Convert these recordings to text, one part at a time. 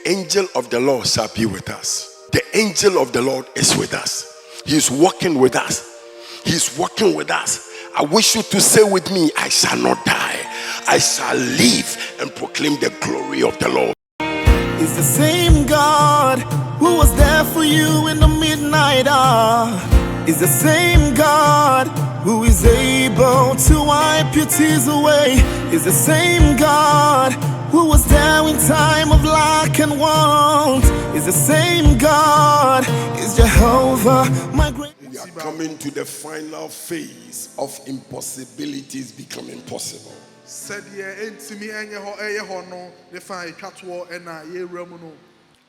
angel of the Lord shall be with us. The angel of the Lord is with us. He's walking with us. He's walking with us. I wish you to say with me, I shall not die. I shall live and proclaim the glory of the Lord. It's the same God who was there for you in the midnight hour. It's the same God who is able to wipe your tears away. It's the same God who was there in time of lack and want. It's the same God. It's Jehovah, my great. We are coming to the final phase of impossibilities becoming possible.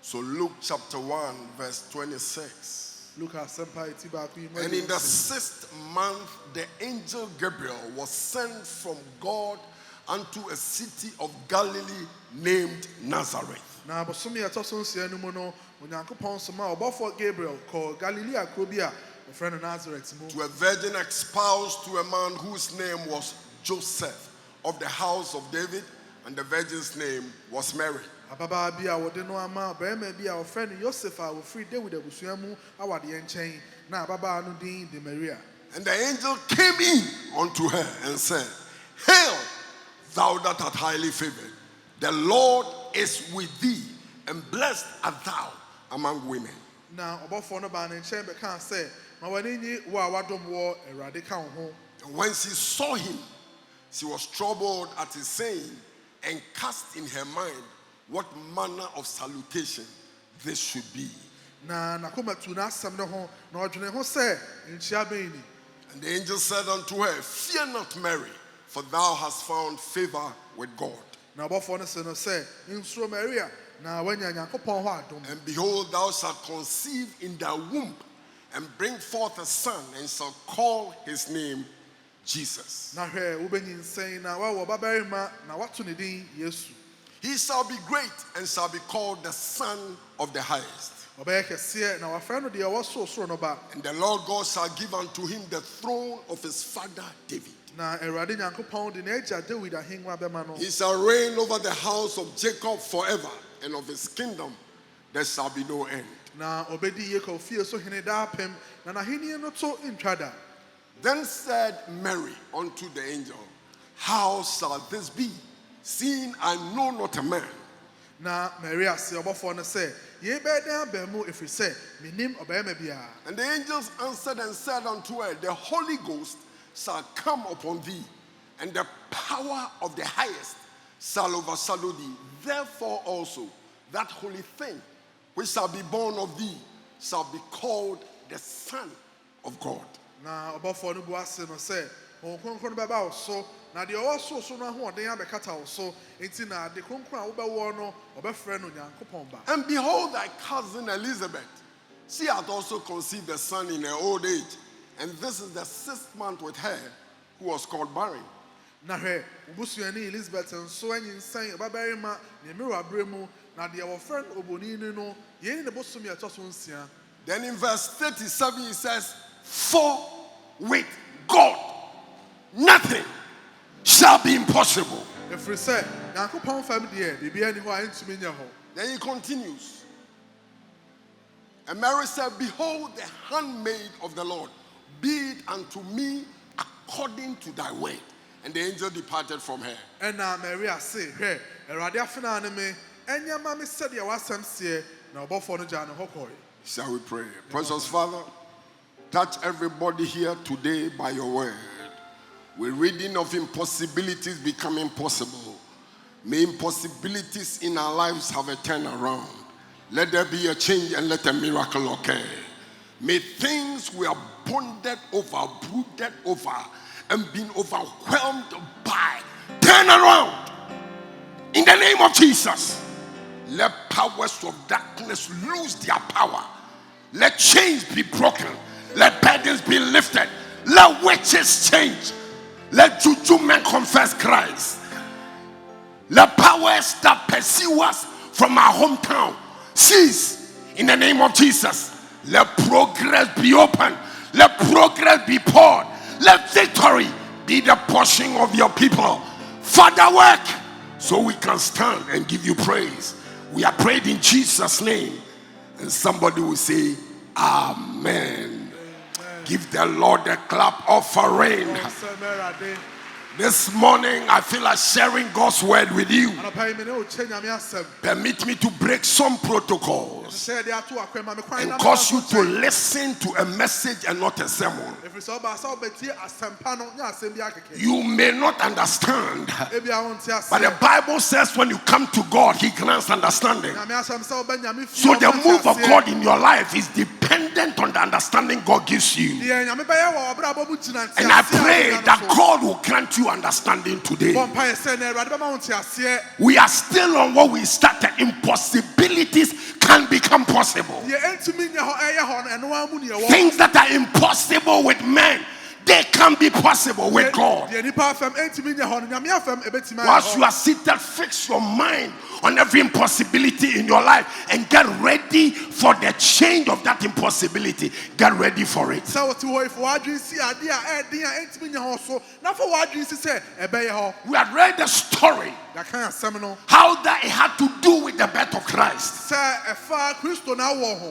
So Luke chapter 1 verse 26. And in the 6th month, the angel Gabriel was sent from God unto a city of Galilee named Nazareth. To a virgin espoused to a man whose name was Joseph, of the house of David, and the virgin's name was Mary. And the angel came in unto her and said, Hail, thou that art highly favored, the Lord is with thee, and blessed art thou among women. And when she saw him, she was troubled at his saying, and cast in her mind what manner of salutation this should be. And the angel said unto her, Fear not, Mary, for thou hast found favor with God. And behold, thou shalt conceive in thy womb, and bring forth a son, and shall call his name Jesus. He shall be great and shall be called the Son of the Highest. And the Lord God shall give unto him the throne of his father David. He shall reign over the house of Jacob forever, and of his kingdom there shall be no end. Then said Mary unto the angel, How shall this be, seeing I know not a man? And the angels answered and said unto her, The Holy Ghost shall come upon thee, and the power of the Highest shall overshadow thee. Therefore also that holy thing which shall be born of thee shall be called the Son of God. And behold, thy cousin Elizabeth, she hath also conceived a son in her old age, and this is the 6th month with her, who was called barren. Then in verse 37 he says, For with God nothing shall be impossible. Then he continues. And Mary said, Behold, the handmaid of the Lord, be it unto me according to thy word. And the angel departed from her. And Mary said, Shall we pray? Precious Father, touch everybody here today by your word. We're reading of impossibilities becoming possible. May impossibilities in our lives have a turnaround. Let there be a change and let a miracle occur. May things we are bonded over, brooded over, and been overwhelmed by turn around. In the name of Jesus, let powers of darkness lose their power. Let chains be broken. Let burdens be lifted. Let witches change. Let juju men confess Christ. Let powers that pursue us from our hometown cease in the name of Jesus. Let progress be open. Let progress be poured. Let victory be the portion of your people. Father, work so we can stand and give you praise. We are prayed in Jesus' name. And somebody will say, Amen. Give the Lord a clap offering. This morning, I feel like sharing God's word with you. Permit me to break some protocols and cause you to listen to a message and not a sermon. You may not understand, but the Bible says when you come to God, He grants understanding. So the move of God in your life is dependent on the understanding God gives you. And I pray that God will grant you understanding today. We are still on what we started. Impossibilities can become possible. Things that are impossible with men, they can be possible with God. Whilst you are seated, fix your mind on every impossibility in your life and get ready for the change of that impossibility. Get ready for it. We had read the story how that it had to do with the birth of Christ.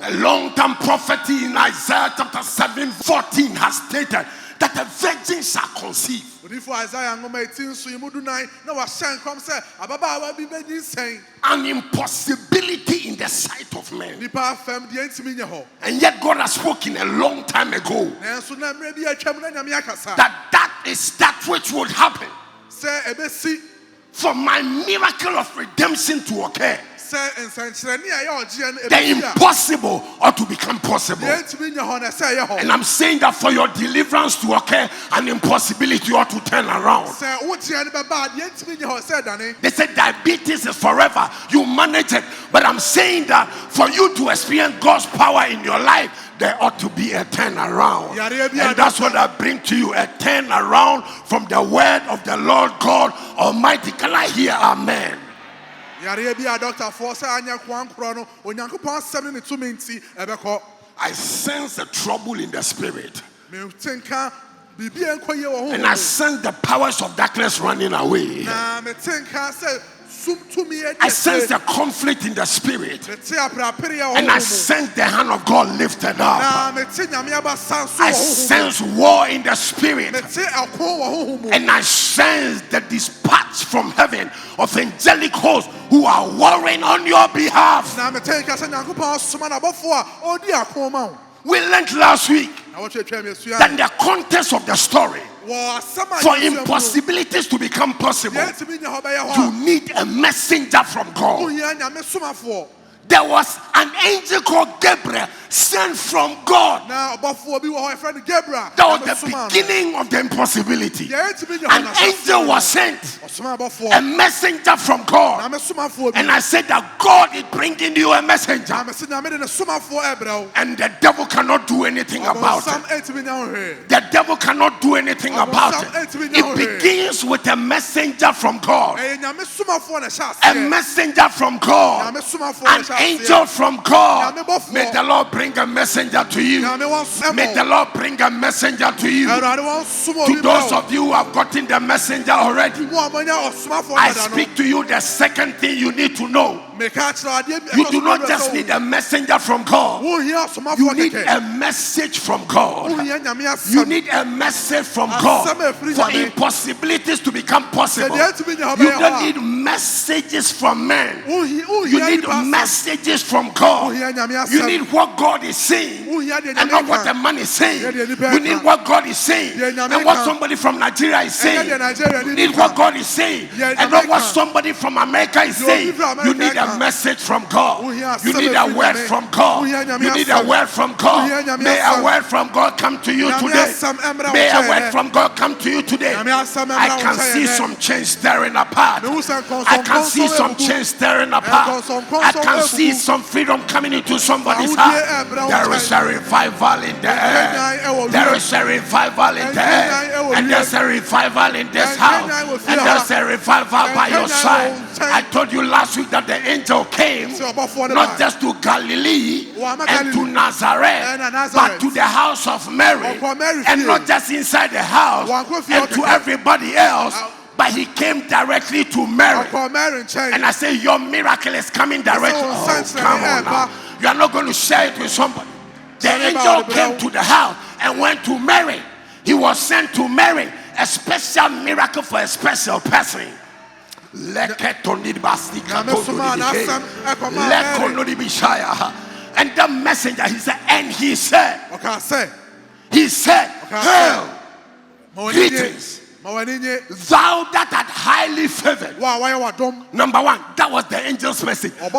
A long-term prophecy in Isaiah chapter 7:14 has stated that a virgin shall conceive. An impossibility in the sight of men. And yet God has spoken a long time ago that is that which would happen for my miracle of redemption to occur. The impossible ought to become possible. And I'm saying that for your deliverance to occur, an impossibility ought to turn around. They said diabetes is forever. You manage it. But I'm saying that for you to experience God's power in your life, there ought to be a turnaround. And that's what I bring to you, a turnaround from the word of the Lord God Almighty. Can I hear amen? I sense the trouble in the spirit. And I sense the powers of darkness running away. I sense the conflict in the spirit. And I sense the hand of God lifted up. I sense war in the spirit. And I sense the dispatch from heaven of angelic hosts who are warring on your behalf. We learned last week that in the context of the story, for impossibilities to become possible, you need a messenger from God. There was an angel called Gabriel sent from God. That was the beginning of the impossibility. An angel was sent, a messenger from God. And I said that God is bringing you a messenger, and the devil cannot do anything about it. The devil cannot do anything about it. It begins with a messenger from God, a messenger from God, an angel from God. May the Lord bring a messenger to you. May the Lord bring a messenger to you. To those of you who have gotten the messenger already, I speak to you the second thing you need to know. You do not just need a messenger from God. You need a message from God. You need a message from God for impossibilities to become possible. You don't need messages from men. You need messages from God. You need what God is saying and not what the man is saying. You need what God is saying and what somebody from Nigeria is saying. You need what God is saying and not what somebody from America is saying. You need a message from God. You need a word from God. You need a word from God. May a word from God come to you today. May a word from God come to you today. I can see some chains stirring apart. I can see some chains stirring apart. I can see some freedom coming into somebody's heart. There is a revival in the air. There is a revival in the air. And there's a revival in this house. And there's a revival by your side. I told you last week that the angel came not just to Galilee and to Nazareth, but to the house of Mary. And not just inside the house and to everybody else But he came directly to Mary. And I say, your miracle is coming directly. Oh, come on now. You are not going to share it with somebody. The angel came to the house and went to Mary. He was sent to Mary. A special miracle for a special person. And the messenger, he said, hail, greetings, thou that art highly favored. Number one, that was the angel's message. Thou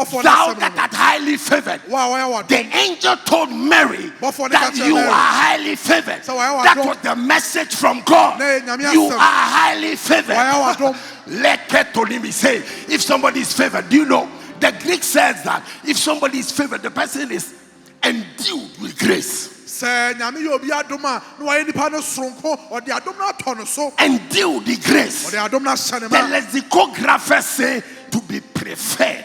that art highly favored. The angel told Mary that you are highly favored. That was the message from God. You are highly favored. Say, if somebody is favored, do you know? The Greek says that if somebody is favored, the person is endued with grace. Endued the grace. The lexicographers say to be preferred,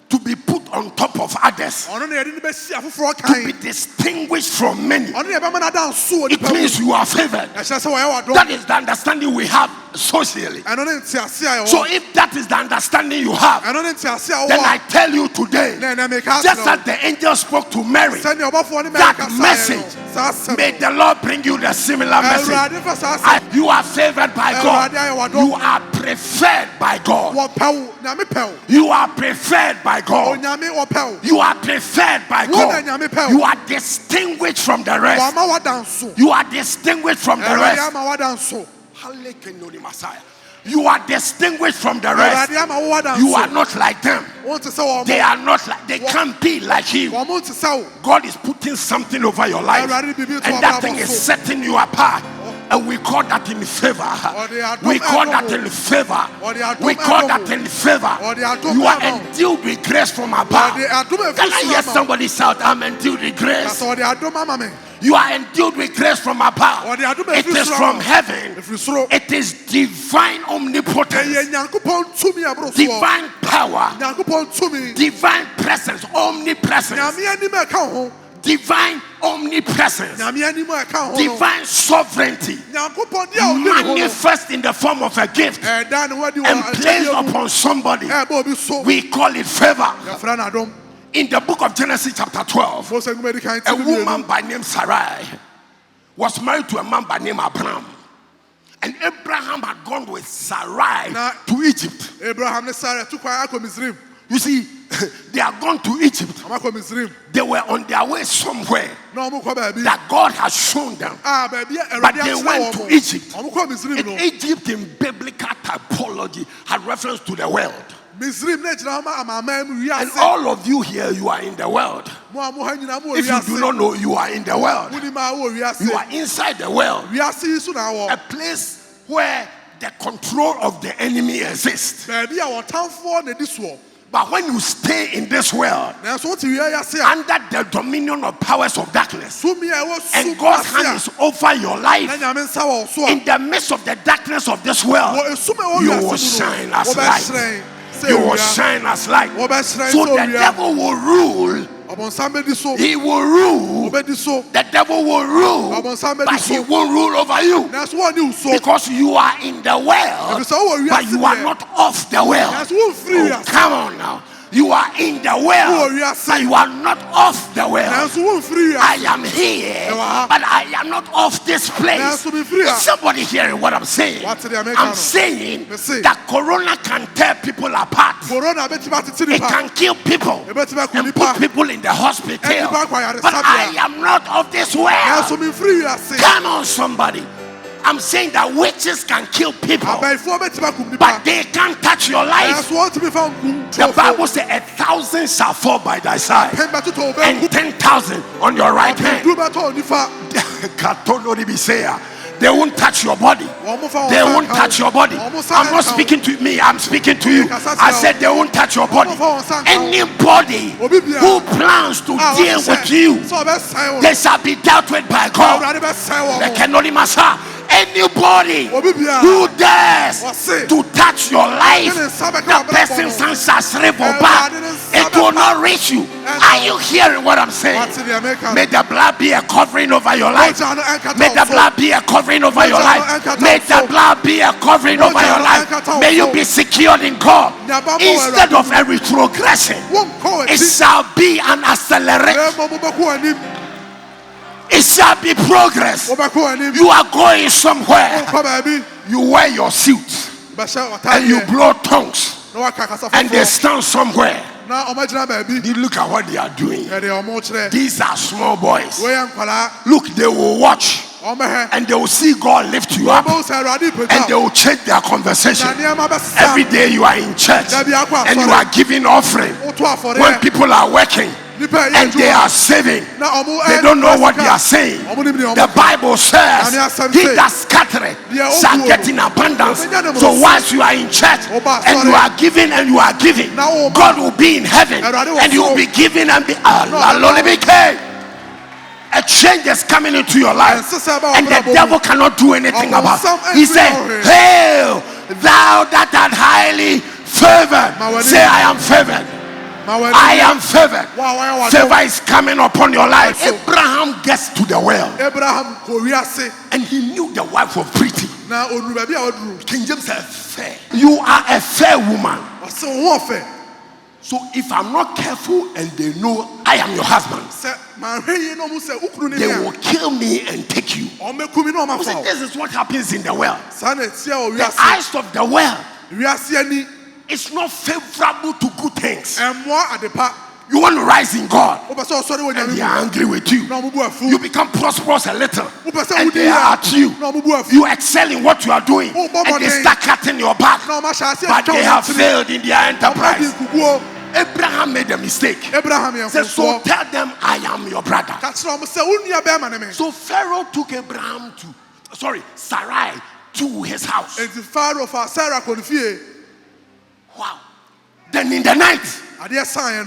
to be put on top of others, to be distinguished from many. It means you are favored. That is the understanding we have socially. So if that is the understanding you have, then I tell you today, just as the angel spoke to Mary, that message, may the Lord bring you the similar message. You are favored by God. You are preferred by God. You are preferred by God. You are preferred by God. You are distinguished from the rest. You are distinguished from the rest. You are distinguished from the rest. You are not like them. They are not like, they can't be like you. God is putting something over your life, and that thing is setting you apart. And we call that in favor. We call that in favor. We call that in favor. You are endued with grace from above. Can I hear somebody shout, I'm endued with grace? You are endued with grace from above. It is from heaven. It is divine omnipotence, divine power, divine presence, omnipresence, divine omnipresence, divine sovereignty, manifest in the form of a gift and placed upon somebody. We call it favor. In the book of Genesis chapter 12, a woman by name Sarai was married to a man by name Abraham. And Abraham had gone with Sarai to Egypt. You see, they are gone to Egypt. They were on their way somewhere that God has shown them. But they went to Egypt. And Egypt in biblical typology had reference to the world. And all of you here, you are in the world. If you do not know, you are in the world. You are inside the world. A place where the control of the enemy exists. But when you stay in this world, under the dominion of powers of darkness, and God's hand is over your life, in the midst of the darkness of this world, you will shine as light. You will shine as light. So the devil will rule. He will rule. The devil will rule, but he won't rule over you, because you are in the world, but you are not of the world. Oh, come on now. You are in the world, but you are not of the world. I am here, but I am not of this place. Is somebody hearing what I'm saying? I'm saying that Corona can tear people apart. It can kill people and put people in the hospital. But I am not of this world. Come on, somebody. I'm saying that witches can kill people, but they can't touch your life. The Bible says 1,000 shall fall by thy side and 10,000 on your right hand. They won't touch your body. They won't touch your body. I'm not speaking to me, I'm speaking to you. I said they won't touch your body. Anybody who plans to deal with you, they shall be dealt with by God. Anybody who dares to touch your life, the person's son shall shrivel back. It will not reach you. Are you hearing what I'm saying? May the blood be a covering over your life. May the blood be a covering over your life. May the blood be a covering over your life. May you be secured in God. Instead of a retrogression, it shall be an acceleration. It shall be progress. You are going somewhere. You wear your suit and you blow tongues and they stand somewhere. You look at what they are doing. These are small boys. Look, they will watch and they will see God lift you up and they will change their conversation. Every day you are in church and you are giving offering when people are working and they are saving. They don't know what they are saying. The Bible says, he that scattereth shall get in abundance. So whilst you are in church and you are giving and you are giving, God will be in heaven and you will be giving and be a change is coming into your life and the devil cannot do anything about it. He said, hail thou that art highly favored. Say, I am favored. I am favored. Favor is coming upon your life. Abraham gets to the well and he knew the wife was pretty. King James said, fair. You are a fair woman. So if I'm not careful and they know I am your husband, they will kill me and take you. So this is what happens in the well. The eyes of the well, it's not favorable to good things. You want to rise in God and they are angry with you. You become prosperous a little and they are at you. You excel in what you are doing and they start cutting your back. But they have failed in their enterprise. Abraham made a mistake. Said, so tell them I am your brother. So Pharaoh took Sarai to his house. Wow. Then in the night,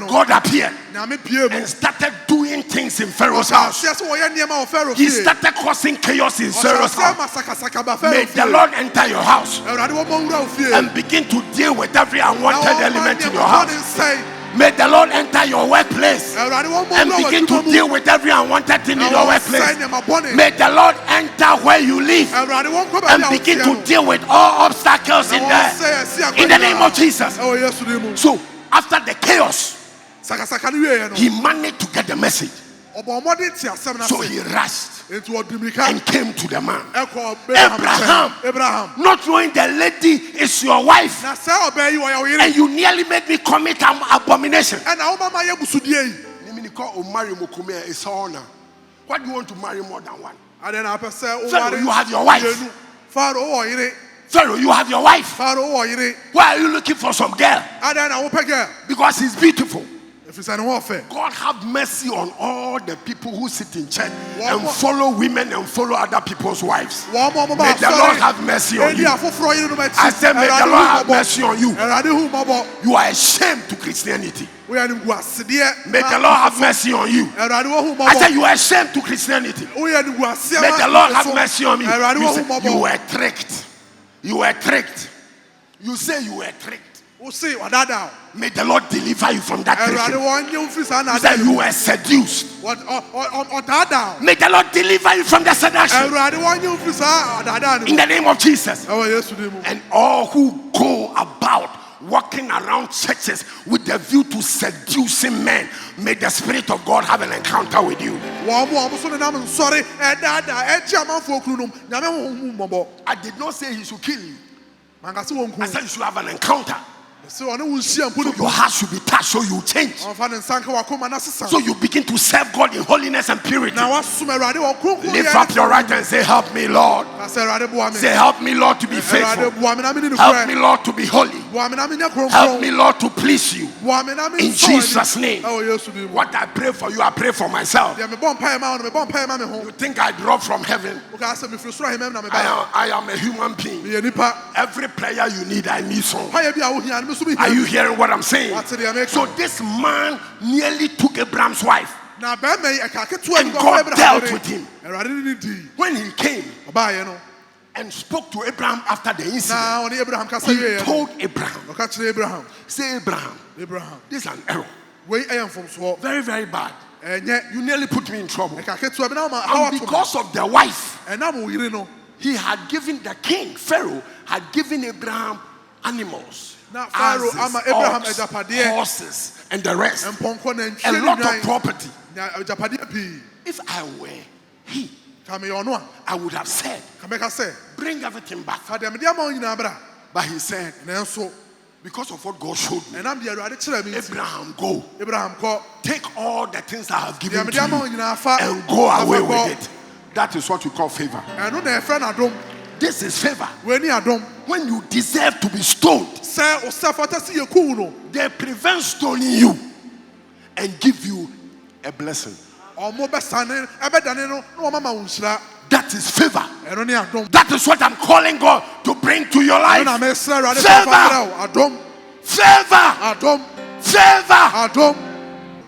God appeared and started doing things in Pharaoh's house. He started causing chaos in Pharaoh's house. May the Lord enter your house and begin to deal with every unwanted element in your house. May the Lord enter your workplace and begin to deal with every unwanted thing in your workplace. May the Lord enter where you live and begin to deal with all obstacles in there. In the name of Jesus. So after the chaos, he managed to get the message. So he rushed and came to the man. Abraham, not knowing the lady is your wife, and you nearly made me commit an abomination. What do you want to marry more than one? Pharaoh, you have your wife. Pharaoh, you have your wife. Why are you looking for some girl? Because he's beautiful. God have mercy on all the people who sit in church and follow women and follow other people's wives. May the Lord have mercy on you. I said, may the Lord have mercy on you. You are a shame to Christianity. May the Lord have mercy on you. I said, you are a shame to Christianity. May the Lord have mercy on you. You were tricked. You were tricked. You say you were tricked. May the Lord deliver you from that tricking. You said you were seduced. May the Lord deliver you from the seduction. In the name of Jesus. And all who go about walking around churches with the view to seducing men, may the Spirit of God have an encounter with you. I did not say he should kill you. I said you should have an encounter. So your heart should be touched, so you change. So you begin to serve God in holiness and purity. Lift up your right hand and say, help me, Lord. Say, help me, Lord, to be faithful. Help me, Lord, to be holy. Help me, Lord, to please you. In Jesus' name. What I pray for you, I pray for myself. You think I drop from heaven? I am a human being. Every prayer you need, I need some. Are you hearing what I'm saying? So this man nearly took Abraham's wife. And God dealt with him. When he came and spoke to Abraham after the incident, he told Abraham, say, Abraham, this is an error. Very, very bad. Enye You nearly put me in trouble. eka ketu abi na ma And because of the wife, ena mo yire no he had given the king, Pharaoh, had given Abraham animals. Na Pharaoh asses, ama Abraham ox, ejapade horses, and the rest. emponko na A ntwe lot of property. na ejapade pi If I were he, kame yo no a I would have said, kame ka se bring everything back. fa dem dia ma nyina bra But he said, na enso because of what God showed me, enam dia Awurade kire mi nti Abraham, go. Abraham ko Take all the things I have given dem to dia ma you nyina fa and go away with it. That is what we call favor. eno na efra na dom This is favor. we ni adom When you deserve to be stoned, se o se fata si ye ku no they prevent stoning you and give you a blessing. omo be sane ebe dane no na o mama unshira That is favor. eno ni adom That is what I'm calling God to bring to your life. na me sra Awurade Favor. fa adom Favor. adom Favor. adom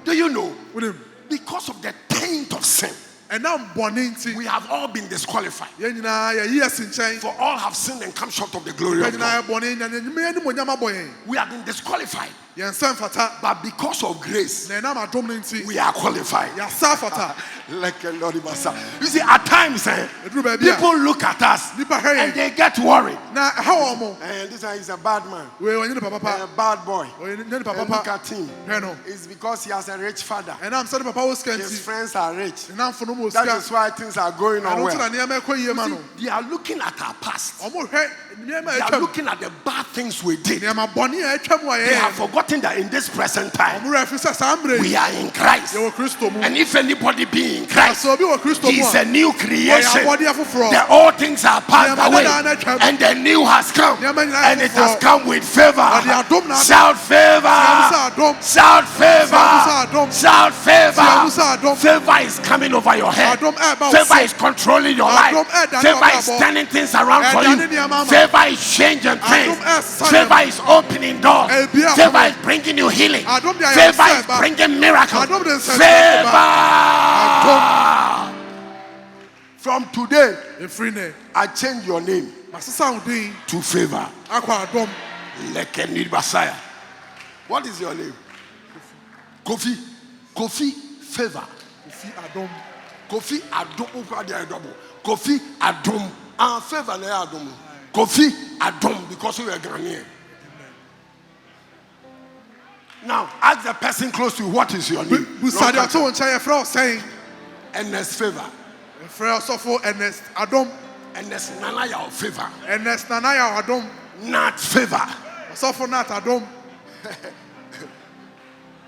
Do you know? unim Because of the taint of sin, enam bone nti we have all been disqualified. ye nyina ye yi asinchen For all have sinned and come short of the glory of nyina God. ye bone nya nyima ni mo nyama boyen We have been disqualified. ye nsem fata But because of grace, na enam adom nti we are qualified. ya sa fata Like a Lord Massa. You see, at times, eduru ba bia people look at us nipa hwe and they get worried. na ha omo And this one is a bad man, we onye ni papa a bad boy. onye ni papa And look at him. hwe no It's because he has a rich father. enam se ni papa wo His skanti friends are rich. enam fono mo That sika is why things are going on eno tira well. ne ma ekoyie ma no They are looking at our past. omo hwe nyama They are etwam looking at the bad things we did. nyama bone a etwam wa They ye have forgotten that in this present time, omo refi se sambre we are in Christ. ye wo Kristo mu And if anybody be in Christ, so bi wo Kristo he mu is a new oya creation. body afoforo The old things are passed Nyama away, dada na twam. and the new has come, Nyama nyina and it has foforɔ. come with favor. Ɔde adom na- Shout favor! Tiamusa adom. Shout Tiamusa favor! adom. Shout favor! Tiamusa adom. Favor is coming over your head. Adom ɛba wo Favor so. is controlling your Adom life. ɛdane Favor ɔbrabɔ. is turning things around for Ɛdane you. nneɛma ama. Favor is changing things. ɛsane Favor is opening doors. Ɛbia Favor akono. is bringing you healing. Adom de ayɛ Favor nsa is ɛba. bringing miracles. Adom de nsa Favor. From today, efri ne I change your name masesa wo din to favor. akwa adom Lekeni Basaya. What is your name? Kofi. Kofi favor. fi adom Kofi Adom. Kofi Adom. Favor na Adom. Kofi Adom because you are Ghanaian. Now ask the person close to you, what is your name? busade No, ato wo nkyɛn efra osen Ernest favor. efra sofo Ernest adom Ernest Nana your favor. Ernest nanaya adom Nat favor. sofo nat adom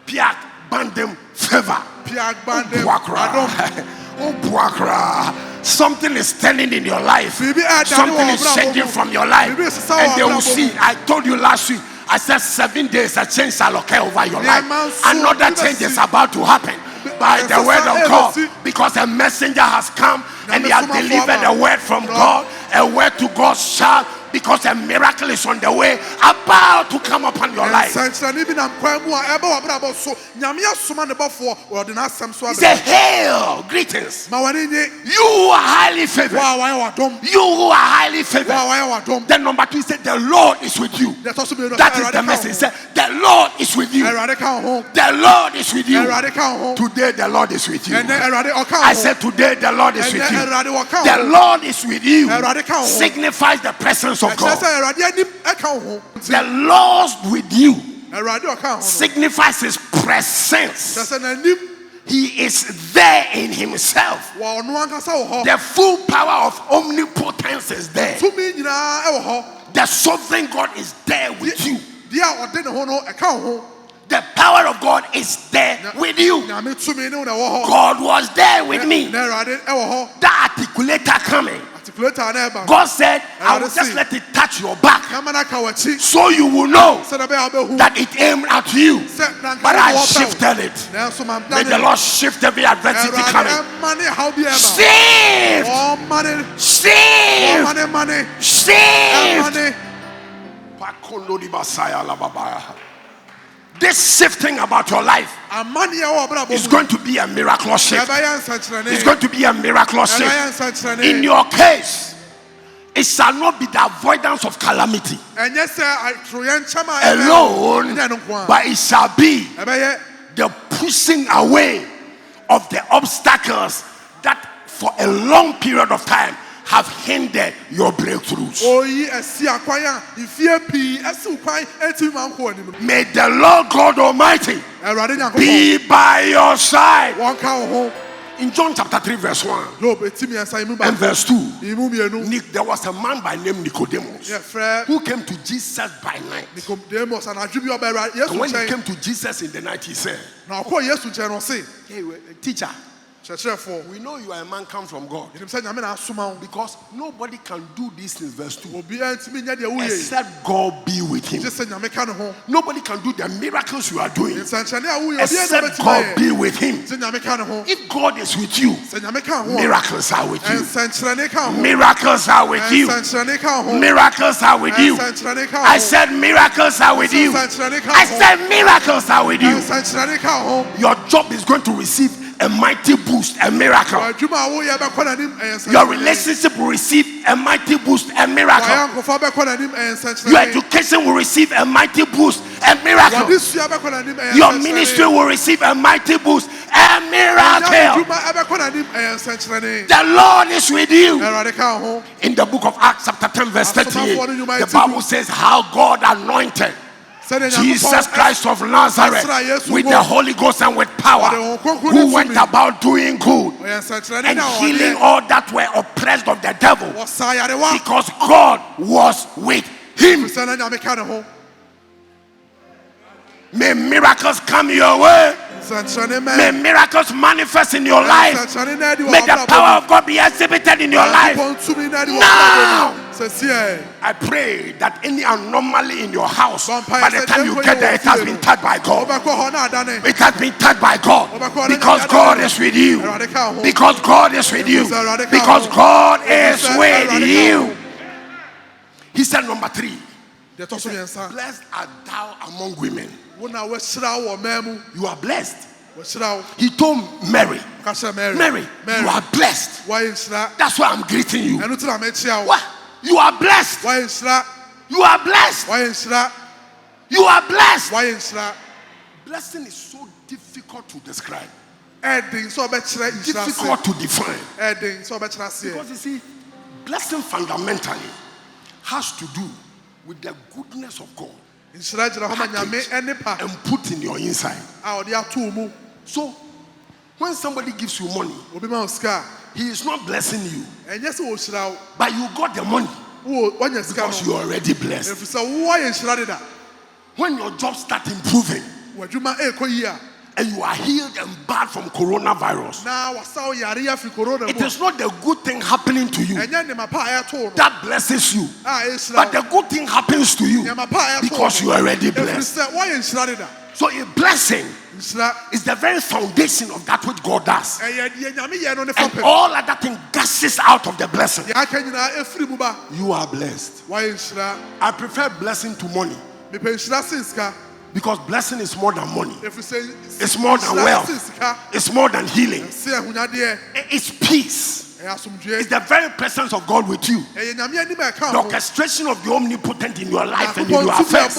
Piak Bandem favor. piag bandem Buakra. adom Oh, Buakra. Something is turning in your life. Bibi adane Something wɔ is ɔbrabɔ changing mu. from your life. Bibi sisa wɔ And they will ɔbrabɔ see. mu. I told you last week. I said 7 days a change shall occur over your life. Nneɛma nso Another bibi change si. is about to happen by the Ɛsesa word of ɛbɛsi. God. Because a messenger has come and he has Nyame soma delivered fo a word from aba. God. A word to God's child. Because a miracle is on the way, about to come upon your life. nsɛnkyerɛnne bi nam kwan mu a ɛbɛ wɔ abrabɔ so nyame asoma ne bɔfoɔ wɔde n'asɛm so He said, abrɛ hail, greetings. ma wɔne nye You who are highly favored. wo a wɔayɛ w'adom You who are highly wo favored. a wɔayɛ w'adom Then number 2, he said, the Lord is with you. deɛ ɛtɔ so mmienu That sɛ is Awurade the ka message. He wo said, the Lord is with ho you. Awurade ka wo ho The Lord is with you. Awurade ka wo ho Today the Lord is with you. ɛnɛ Awurade ɔka wo I ho said today the Lord is with ɛnɛ you. Awurade wɔka The wo ho Lord is with you. Awurade ka wo ho Signifies the presence of ɛkyerɛ God. sɛ Awurade anim ɛka wo ho The Lord with you Awurade ɔka wo ho no signifies his presence. kyerɛ sɛ n'anim He is there in himself. wɔ ɔno ankasa wɔ hɔ The full power of omnipotence is there. tumi nyinaa ɛwɔ hɔ The sovereign God is there with you. deɛ a ɔde ne ho no ɛka wo ho The power of God is there with you. nyame tumi ne wo na ɛwɔ hɔ God was there with me. na Awurade ɛwɔ hɔ That articulator coming. articulator na ɛba God said, I will Awurade just se. let it touch your back kama na ka w'akyi so you will know sɛdeɛ ɛbɛyɛ a wobɛhu that it aimed at you. sɛ na nka But wo I wɔ pɛ wo. shifted it. nanso May the Lord shift every adversity Awurade coming. ɛma ne haw bi ɛba Shift! ɔma ne Shift! ɔma ne ma ne ɛma Shift! ne This shifting about your life amanneɛ wɔ ɔbrabɔ is mu going to be a miraculous shift. ɛbɛyɛ nsɛnkyerɛnne It's going to be a miraculous ɛbɛyɛ shift. nsɛnkyerɛnne In your case, it shall not be the avoidance of calamity ɛnyɛ sɛ atoroyɛ nkyɛm a ɛbɛyɛ alone, ɛnyɛ no nko a but it shall be ɛbɛyɛ the pushing away of the obstacles that for a long period of time have hindered your breakthroughs. May the Lord God Almighty be by your side. In John chapter 3 verse 1 and verse 2, there was a man by name Nicodemus who came to Jesus by night. And when he came to Jesus in the night, he said, "Hey, teacher, we know you are a man come from God, because nobody can do these things," verse 2, "except God be with him." Nobody can do the miracles you are doing except God be with him. If God is with you, miracles are with you. Miracles are with you. Miracles are with you. I said miracles are with you. I said miracles are with you. Your job is going to receive a mighty boost, a miracle. Your relationship will receive a mighty boost, a miracle. Your education will receive a mighty boost, a miracle. Your ministry will receive a mighty boost, a miracle. The Lord is with you. In the book of Acts chapter 10 verse 38, the Bible says how God anointed Jesus Christ of Nazareth with the Holy Ghost and with power, who went about doing good and healing all that were oppressed of the devil, because God was with him. May miracles come your way. May miracles manifest in your life. May the power of God be exhibited in your life. Now, I pray that any anomaly in your house, by the time you get there, it has been touched by God. It has been touched by God. Because God is with you. Because God is with you. Because God is with you. He said, number 3. Blessed art thou among women. You are blessed. He told Mary, Mary, you are blessed. That's why I'm greeting you. What? You are blessed. You are blessed. You are blessed. Blessing is so difficult to describe. Difficult to define. Because you see, blessing fundamentally has to do with the goodness of God and put in your inside. So when somebody gives you money, he is not blessing you, but you got the money because you are already blessed. When your job starts improving and you are healed and bad from coronavirus, it is not the good thing happening to you that blesses you, but the good thing happens to you because you are already blessed. So a blessing is the very foundation of that which God does, and all other things gushes out of the blessing. You are blessed. I prefer blessing to money, because blessing is more than money. It's more than wealth. It's more than healing. It's peace. It's the very presence of God with you. The orchestration of the omnipotent in your life and in your affairs.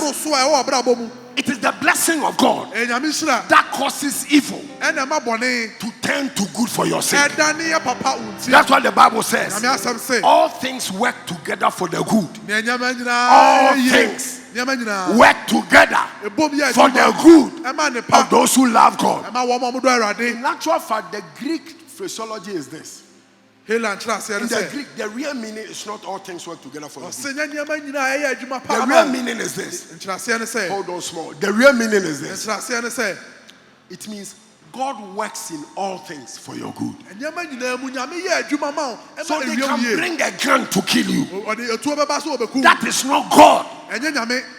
It is the blessing of God that causes evil to turn to good for your sake. That's what the Bible says. All things work together for the good. All things work together for the good of those who love God. In actual fact, the Greek phraseology is this. In the Greek, the real meaning is not all things work together for the good. The real meaning is this. Hold on small. The real meaning is this. It means God works in all things for your good. So they can bring a gun to kill you. That is not God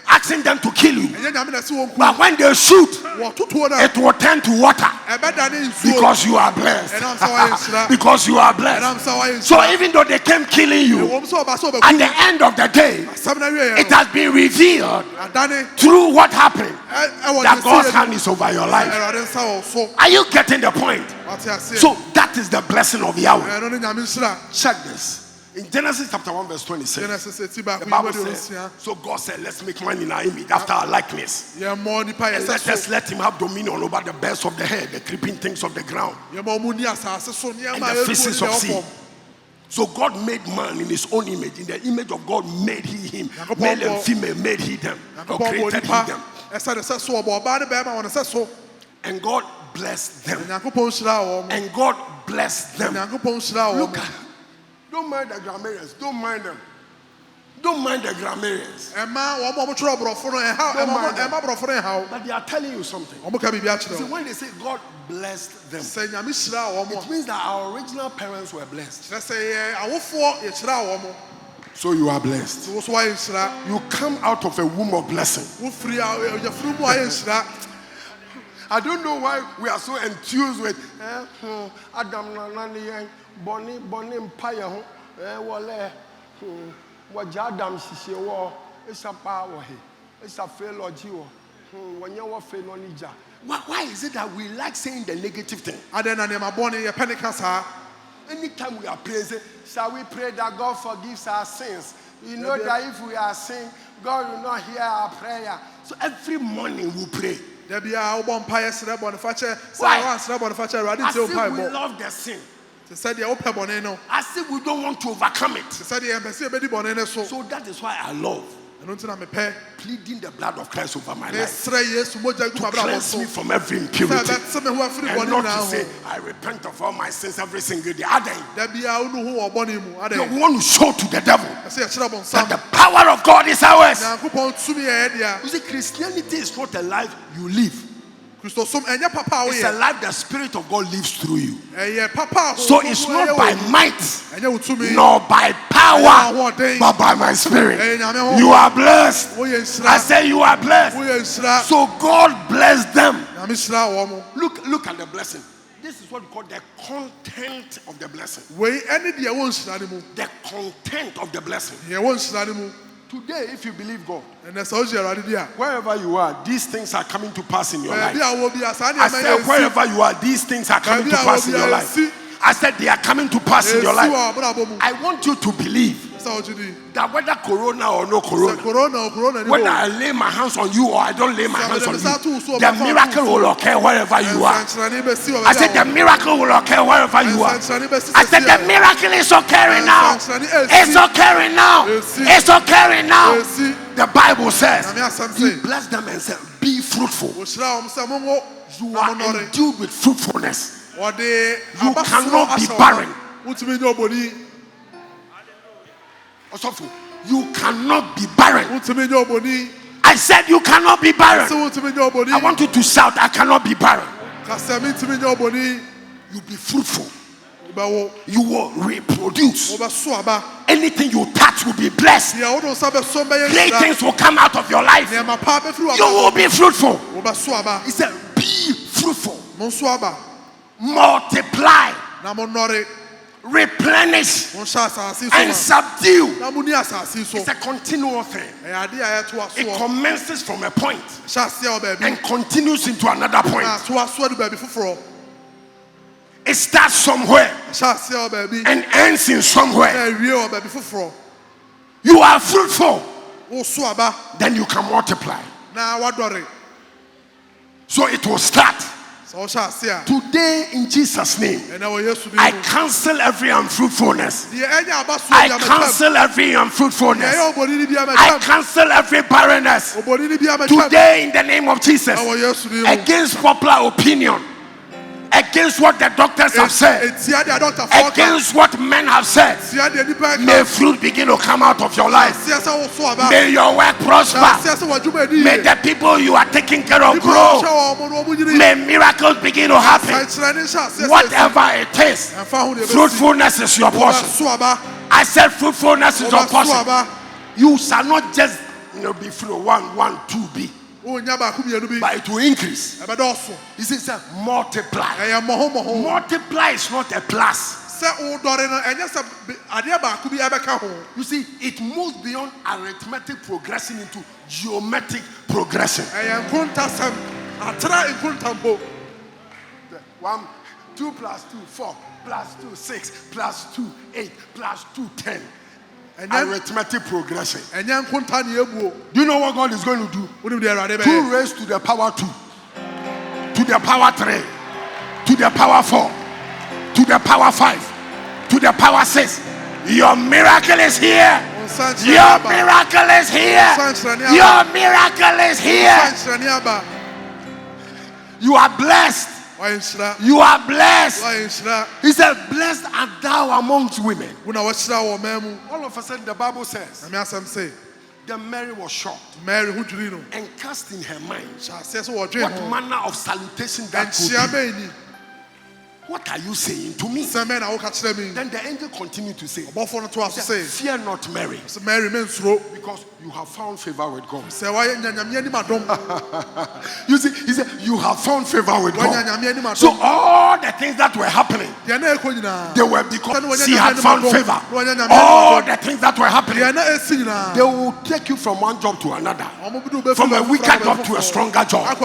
asking them to kill you. But when they shoot, it will turn to water, because you are blessed. Because you are blessed. So even though they came killing you, at the end of the day, it has been revealed through what happened that God's hand is over your life. Are you getting the point? So that is the blessing of Yahweh. Check this. In Genesis chapter 1 verse 26, Genesis eti ba the ku Bible iwe says, so God said, let's make man in our image, after our likeness. ye mo nipa ye And let se us so let him have dominion over the birds of the head, the creeping things of the ground, ye mo mu ni asase so ne and ma the ye fishes of sea. So God made man in his own image. In the image of God made he him. Male and female made he them. Or created he them. esa de se so obo ba de be ma won se so And God blessed them. Nyankopon shira wo mo And God blessed them. Nyankopon shira wo Look mo at, don't mind the grammarians. Don't mind them. Don't mind the grammarians. ema wo mo chro brofo no e ha ema brofo no e ha But they are telling you something. wo mo ka bibia See, chiro when they say God blessed them, se nyame shira wo mo it means that our original parents were blessed. se ye awofo ye shira wo mo So you are blessed. so so ye shira You come out of a womb of blessing. wo firi ye firi mu ye shira I don't know why we are so enthused with Adam Nanani Bonnie Empire. Wale Waja Adam Shishiwo, it's a power here, it's a failure. When you are fail on Ija. Why is it that we like saying the negative thing? adena ne ma boni ye penika sa Anytime we are praising, shall we pray that God forgives our sins? You know that if we are sinning, God will not hear our prayer. So every morning we pray. there be a wo bon pa ye sira bon fa che Why? sa wa sira bon fa che radi As te o if pa we mo love the sin. se said ye wo pe bone no As if we don't want to overcome it. se said ye empese ye be di bone ne so So that is why I love eno ntina me pe pleading the blood of Christ over my me life. sira yesu moja gu To ma bra wo cleanse so me from every se impurity. be se me ho afiri And bone not na to ho say, I repent of all my sins every single day. Are they? there be a unu ho wo bone mu ade You want to show to the devil se ye kira bon that sam the power of God is ours. Nyankopon tumi ye dia You see, Christianity is not a life you live. Kristo som enya papa wo It's ye a life the Spirit of God lives through you. ye papa ho So it's not by might enya utumi nor by power, but by my Spirit. You are blessed. wo ye I nsira say you are blessed. wo ye nsira So God blessed them. nyame shira wo mo Look at the blessing. This is what we call the content of the blessing. we ene dia wo nsira ne mu The content of the blessing. ye wo nsira ne mu Today, if you believe God, ene sa o je radi dia wherever you are, these things are coming to pass in your life. bi a wo bi asa ne I ma said, ye wherever you are, these things are coming to pass in your life. I said, they are coming to pass in your life. I want you to believe that whether corona or no corona, whether I lay my hands on you or I don't lay my hands on you, the miracle will occur wherever you are. I said the miracle will occur wherever you are. I said the miracle is occurring now. It's occurring now. It's occurring now. The Bible says, He blessed them and said, be fruitful. You are endued with fruitfulness. You cannot be barren. You cannot be barren. I said you cannot be barren. I want you to shout, I cannot be barren. You be fruitful. You will reproduce. Anything you touch will be blessed. Great things will come out of your life. You will be fruitful. He said, be fruitful. Multiply. Replenish and subdue. It's a continual thing. It commences from a point and continues into another point. It starts somewhere and ends in somewhere. You are fruitful, then you can multiply. So it will start. Today, in Jesus' name, I cancel every unfruitfulness. I cancel every unfruitfulness. I cancel every barrenness. Today, in the name of Jesus, against popular opinion, against what the doctors have said, against what men have said, may fruit begin to come out of your life. May your work prosper. May the people you are taking care of grow. May miracles begin to happen. Whatever it is, fruitfulness is your portion. I said fruitfulness is your portion. You shall not just be fruit 1, 1, 2 be. But it will increase. He says multiply. Multiply is not a plus. You see, it moves beyond arithmetic progression into geometric progression. 1, 2 plus 2, 4 plus 2, 6 plus 2, 8 plus 2, 10. Arithmetic progression. Do you know what God is going to do? 2 raised to the power 2, to the power 3, to the power 4, to the power 5, to the power 6. Your miracle is here. Your miracle is here. Your miracle is here. You are blessed. You are blessed. He said, blessed art thou amongst women. All of a sudden the Bible says, then Mary was shocked and cast in her mind what manner of salutation that could be. What are you saying to me? Then the angel continued to say, fear not, Mary, because you have found favor with God. You see, he said, you have found favor with God. So all the things that were happening, they were because she had found favor. All the things that were happening, they will take you from one job to another, from a weaker job to a stronger job,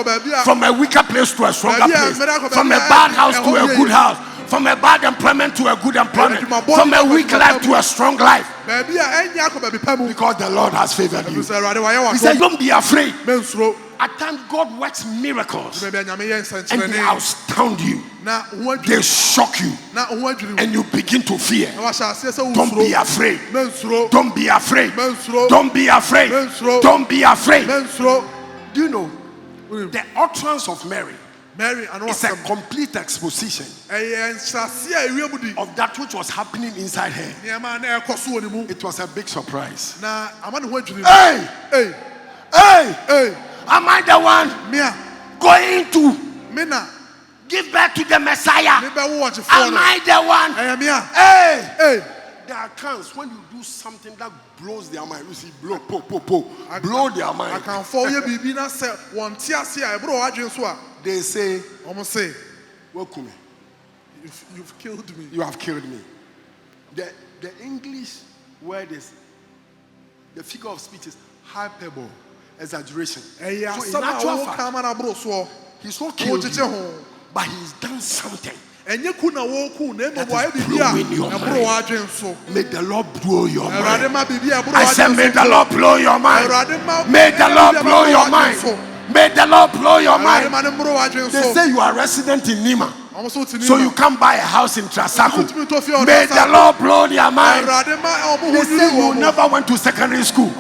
from a weaker place to a stronger place, from a bad house to a good house, from a bad employment to a good employment, from a weak life to a strong life, because the Lord has favored you. He said, don't be afraid. At times God works miracles and they astound you, they shock you, and you begin to fear. Don't be afraid. Don't be afraid. Don't be afraid. Don't be afraid. Do you know the utterance of Mary is a complete exposition of that which was happening inside her? It was a big surprise. Hey! Am I the one going to give birth to the Messiah? Am I the one? Hey! There are times when you do something that blows their mind. You see, blow their mind. They say, welcome. You've killed me. You have killed me. The English word is, the figure of speech is hyperbole, exaggeration. So in actual fact, he's not killed you, but he's done something that is blowing your mind. May the Lord blow your mind. I said, may the Lord blow your mind. May the Lord blow your mind. May the Lord blow your mind. They say you are resident in Nima, so you can't buy a house in Trasaco. May the Lord blow their mind. They say you never went to secondary school.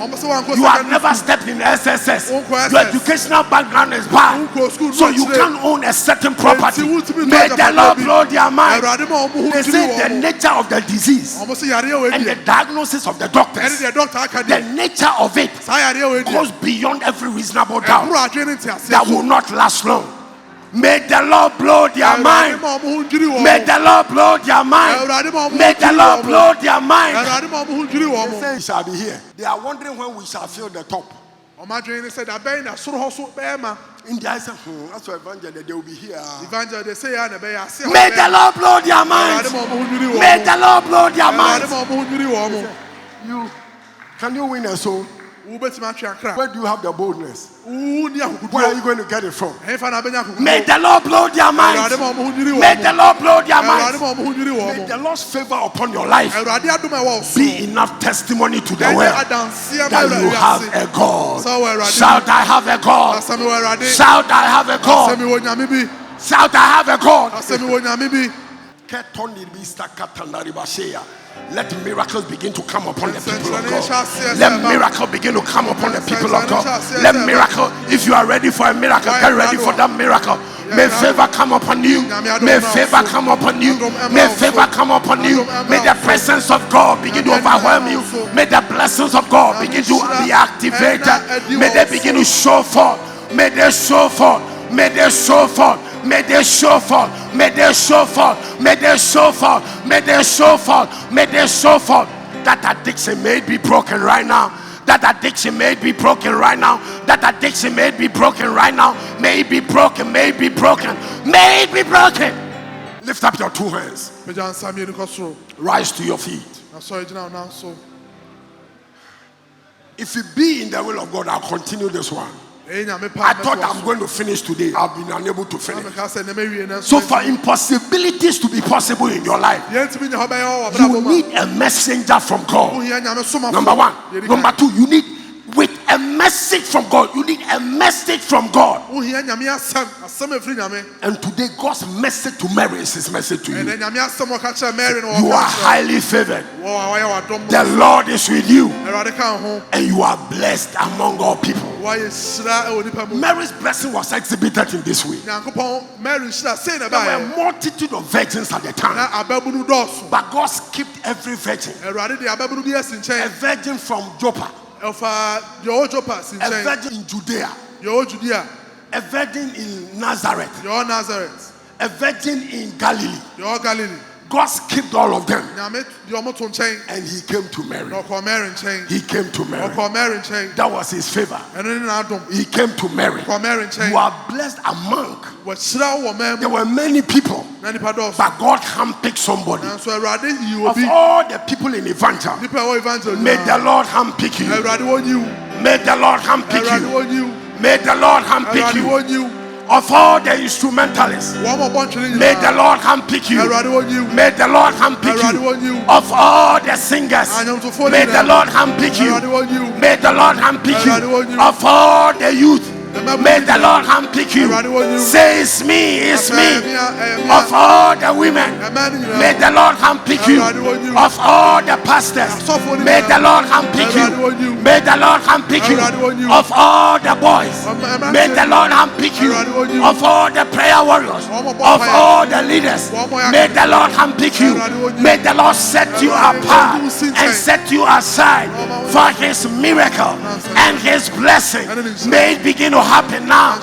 You have never stepped in SSS. Your educational background is bad, so you can't own a certain property. May the Lord blow their mind. They say the nature of the disease and the diagnosis of the doctors, the nature of it goes beyond every reasonable doubt, that will not last long. May the Lord blow their mind. May the Lord blow their mind. May the Lord blow their mind. They say we shall be here. They are wondering when we shall fill the top. In the eyes of that's why evangelists, they will be here. May the Lord blow their mind. May the Lord blow their mind. Can you win a soul? Where do you have the boldness? Where are you going to get it from? May the Lord blow their minds. May the Lord blow their minds. May the Lord's favor upon your life be enough testimony to the world that you have a God. Shout, I have a God. Shout, I have a God. Shout, I have a God. Let miracles begin to come upon the people of God. Let miracle begin to come upon the people of God. Let miracle, if you are ready for a miracle, get ready for that miracle. May favor come upon you. May favor come upon you. May favor come upon you. May the presence of God begin to overwhelm you. May the blessings of God begin to be activated. May they begin to show forth. May they show forth. May they show forth. May they show forth. May they show forth. May they show forth. May they show forth. May they show forth. That addiction may be broken right now. That addiction may be broken right now. That addiction may be broken right now. May it be broken. May it be broken. May it be broken. Lift up your two hands. Rise to your feet. If it be in the will of God, I'll continue this one. I thought I'm going to finish today. I've been unable to finish. So for impossibilities to be possible in your life, you need a messenger from God. Number one. Number two, you need with a message from God. You need a message from God. And today God's message to Mary is his message to you. You are highly favored. The Lord is with you. And you are blessed among all people. Mary's blessing was exhibited in this way. There were a multitude of virgins at the time. But God skipped every virgin. A virgin from Joppa. A virgin in Judea. A virgin in Nazareth. A virgin in Galilee. God skipped all of them. And he came to Mary. He came to Mary. That was his favor. He came to Mary. You are blessed among. There were many people. But God handpicked somebody. Of all the people in Evangel, may the Lord handpick you. May the Lord handpick you. May the Lord handpick you. Of all the instrumentalists, may the Lord handpick you. May the Lord handpick you. Of all the singers, may the Lord handpick you. May the Lord handpick you. Of all the youth, may the Lord handpick you. Say it's me, it's me. Of all the women, may the Lord handpick you. Of all the pastors, may the Lord handpick you. May the Lord handpick you. Of all the boys, may the Lord handpick you. Of all the prayer warriors, of all the leaders, may the Lord handpick you. May the Lord set you apart and set you aside for his miracle and his blessing. May it begin to happen now.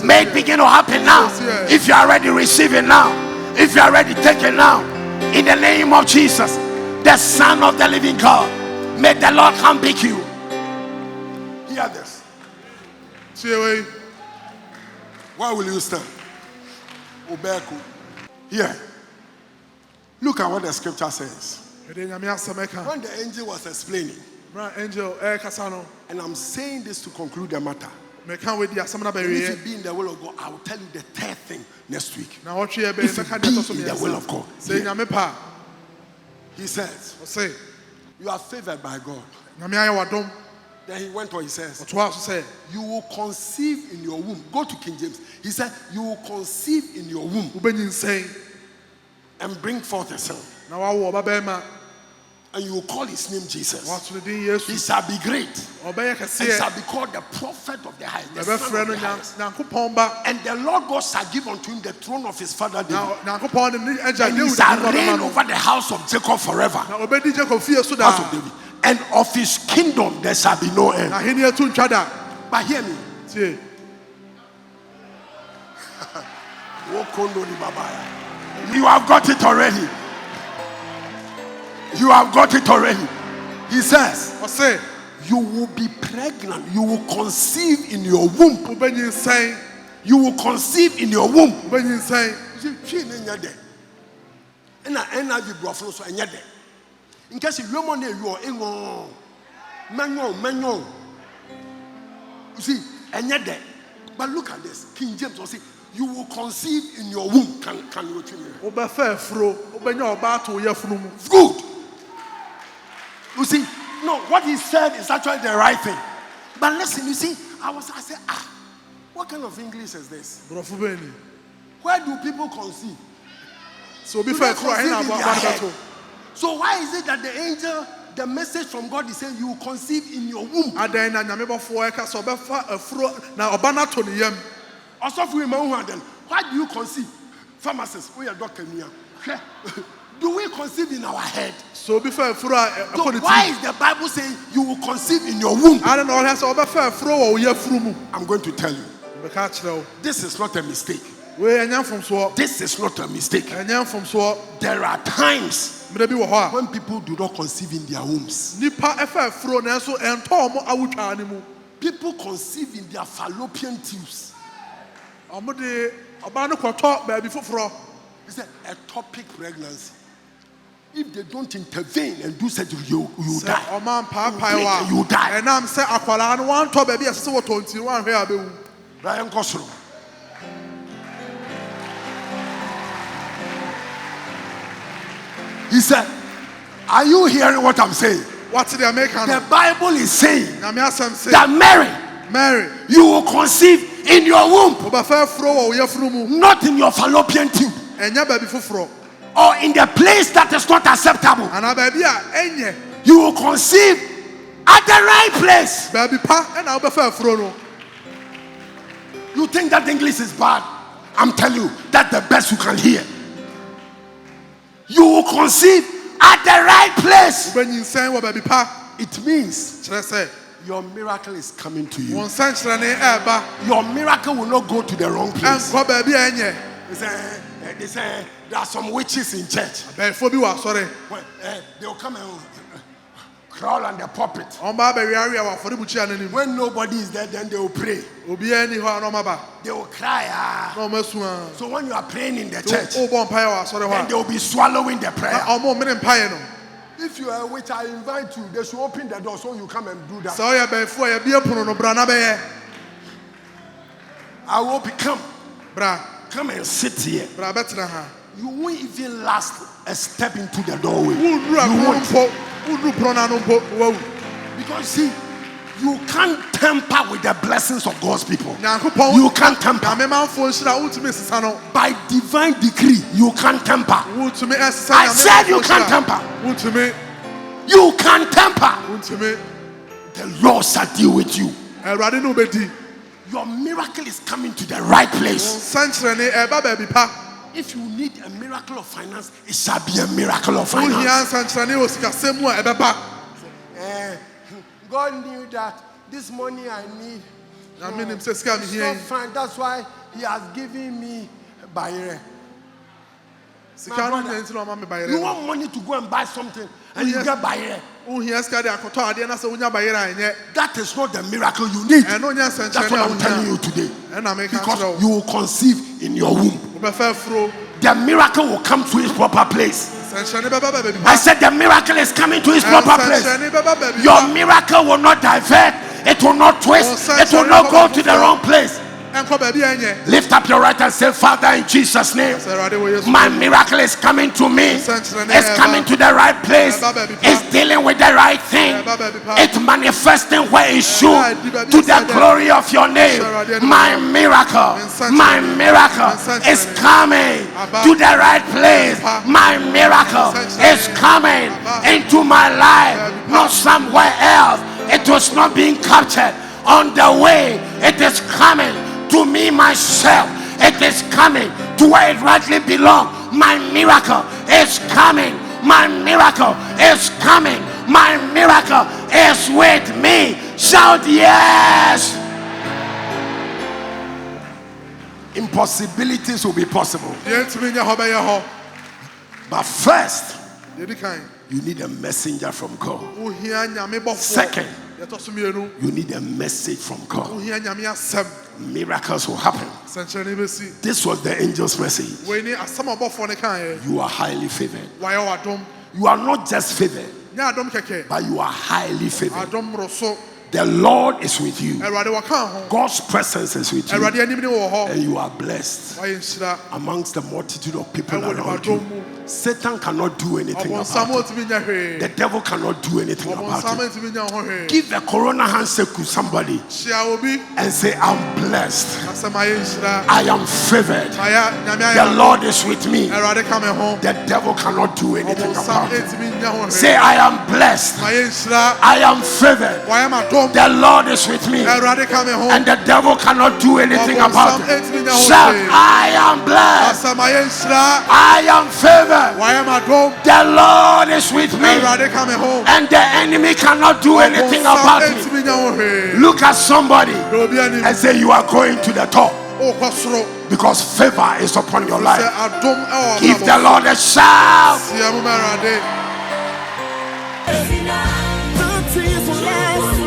May it begin to happen now. If you are ready, receive it now. If you are ready, take it now. In the name of Jesus, the Son of the living God, may the Lord handpick you. Hear this. Why will you stand? Obeku. Here. Look at what the scripture says. When the angel was explaining, and I'm saying this to conclude the matter. And if it be in the will of God, I will tell you the third thing next week. If it be in the will of God. He says, you are favored by God. Then he went on, he says, you will conceive in your womb. Go to King James. He said, you will conceive in your womb and bring forth a son. And you will call his name Jesus. He shall be great. And shall be called the prophet of the highest. The son of the highest. And the Lord God shall give unto him the throne of his father David. And he shall reign over the house of Jacob forever. House of David. And of his kingdom there shall be no end. But hear me. You have got it already. You have got it already. He says, you will be pregnant. You will conceive in your womb. You will conceive in your womb. In case you want to you see, but look at this. King James will say, you will conceive in your womb. Can you tell me? Good. You see, no, what he said is actually the right thing. But listen, you see, I said, what kind of English is this? Where do people conceive? So before so why is it that the angel, the message from God is saying you will conceive in your womb? Why do you conceive? Pharmacists, we are doctor here. Do we conceive in our head? So why is the Bible saying you will conceive in your womb? I'm going to tell you. This is not a mistake. This is not a mistake. There are times when people do not conceive in their wombs. People conceive in their fallopian tubes. It's a ectopic pregnancy. If they don't intervene and do surgery, you Sɛ die. ɔman paapae wa. You die. Ɛnam sɛ akwalaa no wantɔ baabi a ɛsɛ sɛ wɔtɔ nti wanhwɛ a bɛwu. Brian Kosoro. He said, are you hearing what I'm saying? What did the American? The Bible is saying Nyame asɛm sɛ that Mary, you will conceive in your womb, wobɛfa afuro wɔ wo yafunu mu. not in your fallopian tube Ɛnyɛ baabi foforɔ. or in the place that is not acceptable. Anaa baabi a ɛnyɛ. You will conceive at the right place. Baabi pa ɛna wobɛfa afuro no. You think that English is bad? I'm telling you, that's the best you can hear. You will conceive at the right place. Wobɛnyinsɛn wɔ baabi pa. It means Kyerɛ sɛ your miracle is coming to you. wɔn nsɛnkyerɛnne ɛɛba. Your miracle will not go to the wrong place. Ɛnkɔ baabi a ɛnyɛ. They say there are some witches in church. Abɛɛfo bi wɔ asɔre. Well, they will come and crawl on the pulpit. Wɔn ba abɛwiawia wɔ afɔrebukyia n'anim. When nobody is there, then they will pray. Obiara ni hɔ a na ɔma ba. They will cry. Na ɔma su a. So when you are praying in the church, Wobɔ mpaeɛ wɔ asɔre then hɔ they will be swallowing the a. prayer. Na ɔmo mene mpaeɛ no. If you are a witch, I invite you. They should open the door so you come and do that. Sɛ ɔyɛ abɛɛfo a yɛbie pono no bra na bɛyɛ. I will become. Bra Come and sit here. bra bɛtena ha. You won't even last a step into the doorway. Wonduru You apono won't. mpo. Wonduru pono n'ano mpo. Wawu. Because see, you can't tamper with the blessings of God's people. Nyankopɔn. You can't tamper. Nyame manfo nhyira wontumi sisa no. By divine decree, you can't tamper. Wontumi ɛsesa I Nyame said you manfo can't nhyira. tamper. Wontumi. You can't tamper. Wontumi. The Lord shall deal with you. Awurade ne wobɛdi. Your miracle is coming to the right Wɔn place. nsɛnkyerɛnne ɛɛba baabi pa. If you need a miracle of finance, it shall be a miracle of Wohia finance. nsɛnkyerɛnne wɔ sikasɛm mu a ɛbɛba. God knew that this money I need. Nyame nim sɛ sika a It's mehia not yi. fine. That's why He has given me Bayre. Sika no nyɛ nti na ɔma me bayerɛ You no. want money to go and buy something and you Yes. get Bayre. Wohia sika de akɔtɔ adeɛ na sɛ wonya bayerɛ a ɛnyɛ. That is not the miracle you need. Ɛno nyɛ That's nsɛnkyerɛnne what a I'm telling wonya. you today. Ɛna meka Because kyerɛ you wo. will conceive in your womb. Wobɛfa afuro. The miracle will come to its proper place. Nsɛnkyerɛnne bɛba baabi I pa. said the miracle is coming to its proper place. Nsɛnkyerɛnne bɛba baabi Your pa. miracle will not divert. It will not twist. It will not go to the wrong place. Ɛnkɔ baabi a ɛnyɛ. Lift up your right and say, Father, in Jesus' name, Sɛ Awurade wɔ Yesu my din mu. miracle is coming to me. It's coming to the right place. It's dealing with the right thing. It's manifesting where it should to the glory of your name. My miracle is coming to the right place. My miracle is coming into my life, not somewhere else. It was not being captured on the way. It is coming to me myself. It is coming to where it rightly belongs. My miracle is coming. My miracle is coming. My miracle is with me. Shout yes. Impossibilities will be possible. Deɛ ntumi nyɛ hɔ bɛyɛ hɔ. But first, Deɛ di kan. you need a messenger from God. Wohia Nyame bɔfoɔ. Second, Yɛtɔ so mmienu. you need a message from God. Wohia Nyame asɛm. Miracles will happen. Nsɛnkyerɛnne bɛsi. This was the angel's message. Wei ni asɛm a ɔbɔfoɔ no kaeɛ. You are highly favored. Wayɛ w'adom. You are not just favored, Nyɛ adom kɛkɛ. but you are highly favored. Adom mmoroso. The Lord is with you. Awurade wɔka ho. God's presence is with you. Awurade anim ne wɔ hɔ. And you are blessed Wayɛ nhyira. amongst the multitude of people Ɛwɔ around nipadɔm you. mu. Satan cannot do anything Ɔbɔnsam about it. ɔntumi nyɛ hwee. The devil cannot do anything about Ɔbɔnsam it. ntumi nyɛ ho hwee. Give a corona handshake to somebody Hyia obi. and say, I'm blessed. Asɛm ayɛ nhyira. I am favored. Ayɛ Nyame The ayɛ. Lord is with me. Awurade ka me ho. The devil cannot do anything Ɔbɔnsam about it. ntumi nyɛ ho hwee. Say, I am blessed. Ayɛ nhyira. I am favored. Wayɛ m'adom. The Lord is with me. Awurade ka me ho. And the devil cannot do anything about it. Ɔbɔnsam Shout, ntumi nyɛ ho hwee. I am blessed. Asɛm ayɛ nhyira. I am favored. Wayɛ m'adom. The Lord is with me. Awurade ka me ho. And the enemy cannot do anything about Ɔbɔnsam me. ntumi nyɛ ho hwee. Look at somebody Na obi anim. and say, you are going to the top Ɔkɔ soro. because favor is upon your Sɛ life. adom ɛwɔ Give the m'abɔ. Lord a shout. Sia mu ma Awurade. The tears will last.